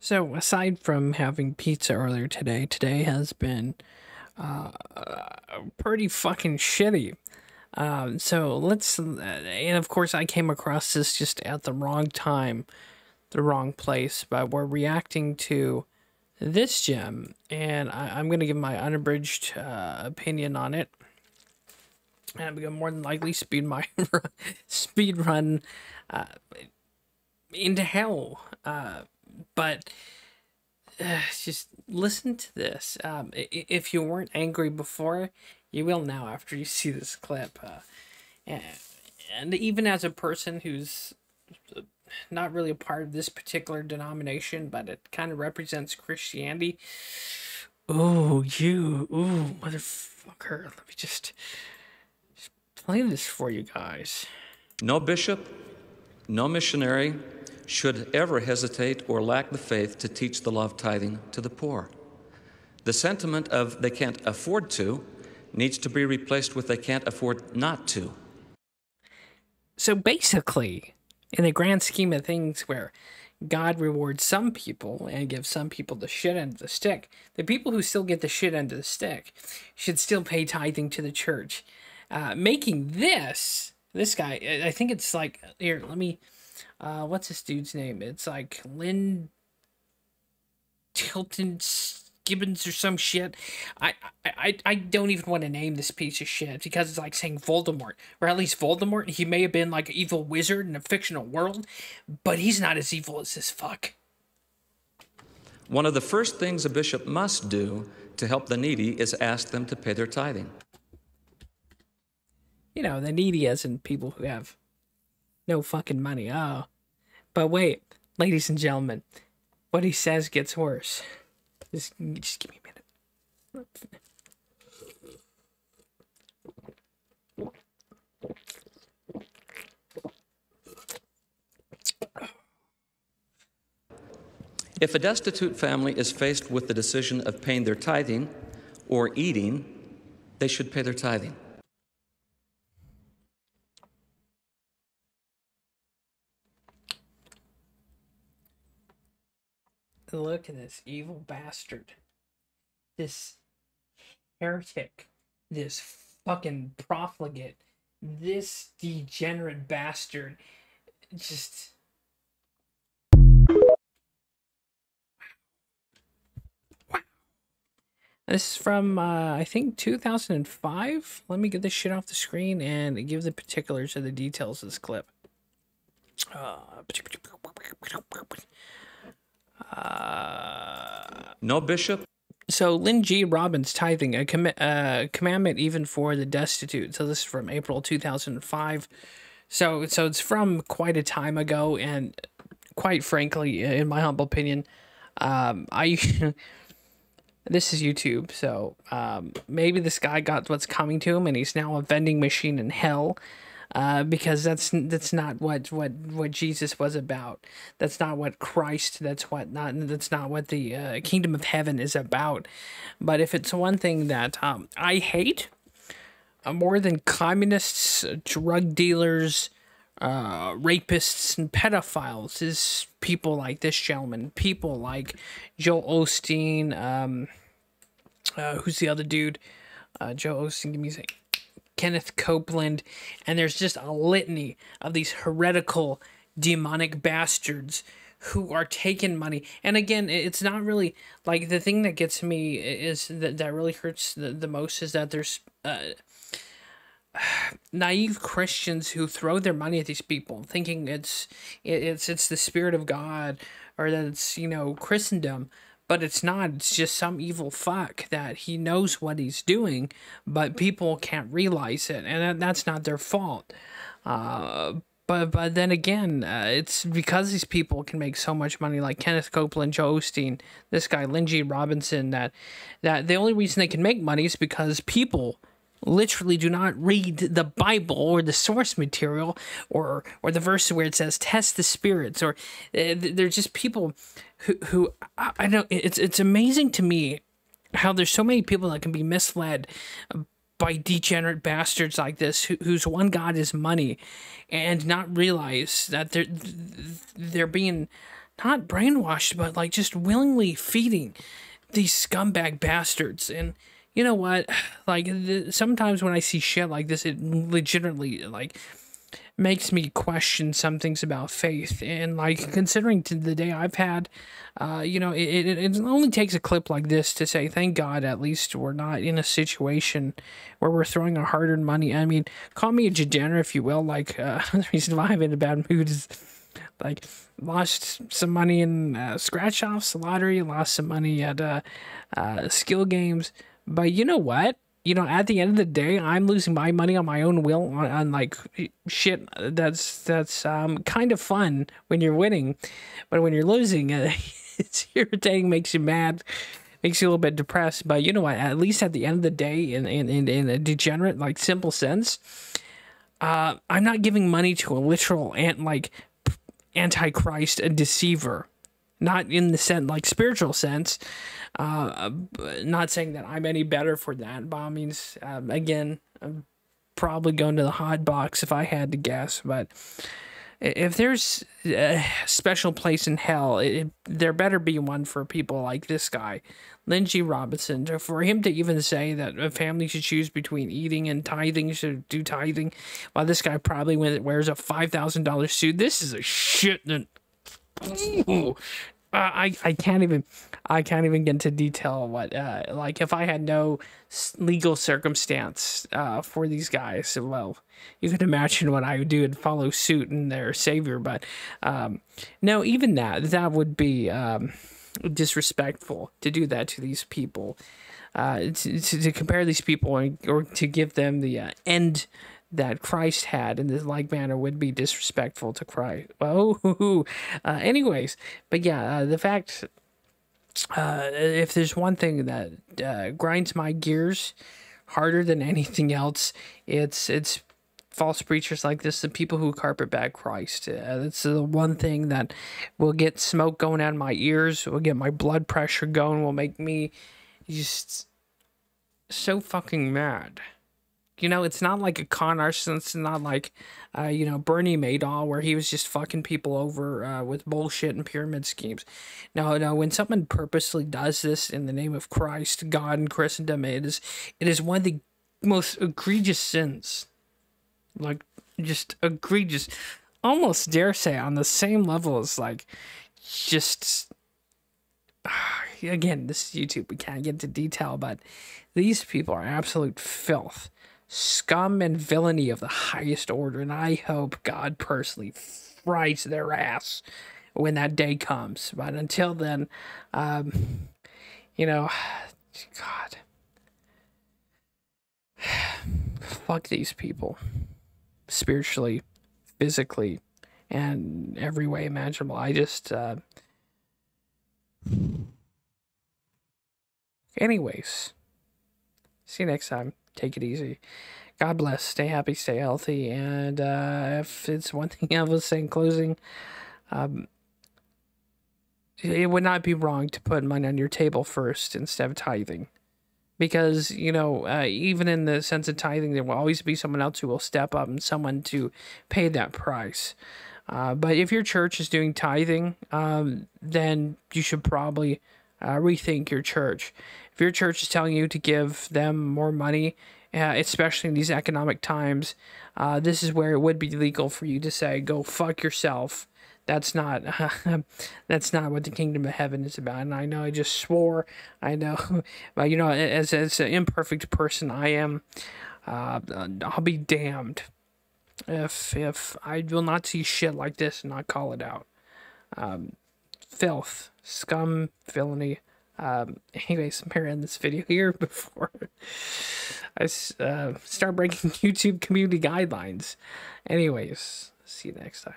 So, aside from having pizza earlier today, today has been uh, pretty fucking shitty. So and of course, I came across this just at the wrong time, the wrong place, but we're reacting to this gem, and I'm going to give my unabridged opinion on it. And I'm going to more than likely speed run uh, into hell. But just listen to this. If you weren't angry before, you will now after you see this clip. And, and even as a person who's not really a part of this particular denomination, but it kind of represents Christianity. Ooh, motherfucker. Let me just play this for you guys. No bishop, no missionary should ever hesitate or lack the faith to teach the law of tithing to the poor. The sentiment of they can't afford to needs to be replaced with they can't afford not to. So basically, in the grand scheme of things where God rewards some people and gives some people the shit end of the stick, the people who still get the shit end of the stick should still pay tithing to the church. Making this guy, I think it's like, here, let me, what's this dude's name? It's like Lynn Tilton Gibbons or some shit. I don't even want to name this piece of shit because it's like saying Voldemort, or at least Voldemort. He may have been like an evil wizard in a fictional world, but he's not as evil as this fuck. One of the first things a bishop must do to help the needy is ask them to pay their tithing. You know, the needy as in people who have no fucking money. Oh, but wait, ladies and gentlemen, what he says gets worse. Just give me a minute. If a destitute family is faced with the decision of paying their tithing or eating, they should pay their tithing. Look at this evil bastard. This heretic. This fucking profligate. This degenerate bastard. Just... This is from, I think, 2005. Let me get this shit off the screen and give the particulars of the details of this clip. No bishop. So Lynn G. Robbins tithing, a commandment even for the destitute. So this is from April 2005. So it's from quite a time ago, and quite frankly, in my humble opinion, this is YouTube, so maybe this guy got what's coming to him, and he's now a vending machine in hell. Because that's not what Jesus was about. That's not what Christ. That's not what the kingdom of heaven is about. But if it's one thing that I hate more than communists, drug dealers, rapists, and pedophiles, is people like this gentleman. People like Joel Osteen. Who's the other dude? Joe Osteen. Give me a second. Kenneth Copeland, and there's just a litany of these heretical, demonic bastards who are taking money. And again, it's not really, like, the thing that gets me is that really hurts the most is that there's naive Christians who throw their money at these people, thinking it's the spirit of God, or that it's, you know, Christendom. But it's not. It's just some evil fuck that he knows what he's doing, but people can't realize it, and that's not their fault. But then again, it's because these people can make so much money, like Kenneth Copeland, Joe Osteen, this guy, Lindsey Robinson, that the only reason they can make money is because people literally do not read the Bible or the source material or the verse where it says test the spirits, or they're just people who I know. It's amazing to me how there's so many people that can be misled by degenerate bastards like this whose one god is money, and not realize that they're being not brainwashed, but like just willingly feeding these scumbag bastards. And you know what? Like sometimes when I see shit like this, it legitimately like makes me question some things about faith. And like considering to the day I've had, it only takes a clip like this to say, thank God, at least we're not in a situation where we're throwing our hard-earned money. I mean, call me a degenerate if you will. Like the reason why I'm in a bad mood is like lost some money in scratch offs, lottery, lost some money at skill games. But you know what? At the end of the day, I'm losing my money on my own will on like shit. That's kind of fun when you're winning, but when you're losing, it's irritating, makes you mad, makes you a little bit depressed. But you know what? At least at the end of the day, in a degenerate, like simple sense, I'm not giving money to a literal antichrist, a deceiver. Not in the sense, like spiritual sense. Not saying that I'm any better for that. By all means, again, I'm probably going to the hot box if I had to guess. But if there's a special place in hell, there better be one for people like this guy, Lindsay Robinson. For him to even say that a family should choose between eating and tithing, should do tithing, while this guy probably wears a $5,000 suit. This is a shit that. Ooh, I can't even get into detail what like if I had no legal circumstance for these guys, well, you could imagine what I would do and follow suit in their savior. But no, even that would be disrespectful to do that to these people, to compare these people or to give them the end that Christ had in this like manner would be disrespectful to Christ. Oh, anyways, but yeah, the fact, if there's one thing that grinds my gears harder than anything else, it's false preachers like this, the people who carpetbag Christ. It's the one thing that will get smoke going out of my ears, will get my blood pressure going, will make me just so fucking mad. It's not like a con artist. It's not like, Bernie Madoff, where he was just fucking people over with bullshit and pyramid schemes. No. When someone purposely does this in the name of Christ, God, and Christendom, it is one of the most egregious sins. Like, just egregious. Almost dare say on the same level as like, just. Again, this is YouTube. We can't get into detail, but these people are absolute filth. Scum and villainy of the highest order, and I hope God personally fries their ass when that day comes. But until then, God, fuck these people, spiritually, physically, and every way imaginable. I just, anyways, see you next time. Take it easy. God bless. Stay happy, stay healthy. And if it's one thing I was saying, closing, it would not be wrong to put money on your table first instead of tithing. Because, even in the sense of tithing, there will always be someone else who will step up and someone to pay that price. But if your church is doing tithing, then you should probably rethink your church. If your church is telling you to give them more money, especially in these economic times, this is where it would be legal for you to say, go fuck yourself. That's not what the kingdom of heaven is about. And I know I just swore, I know, but as an imperfect person I am, I'll be damned if I will not see shit like this and not call it out. Filth, scum, villainy. Anyways, I'm gonna end this video here before I start breaking YouTube community guidelines. Anyways, see you next time.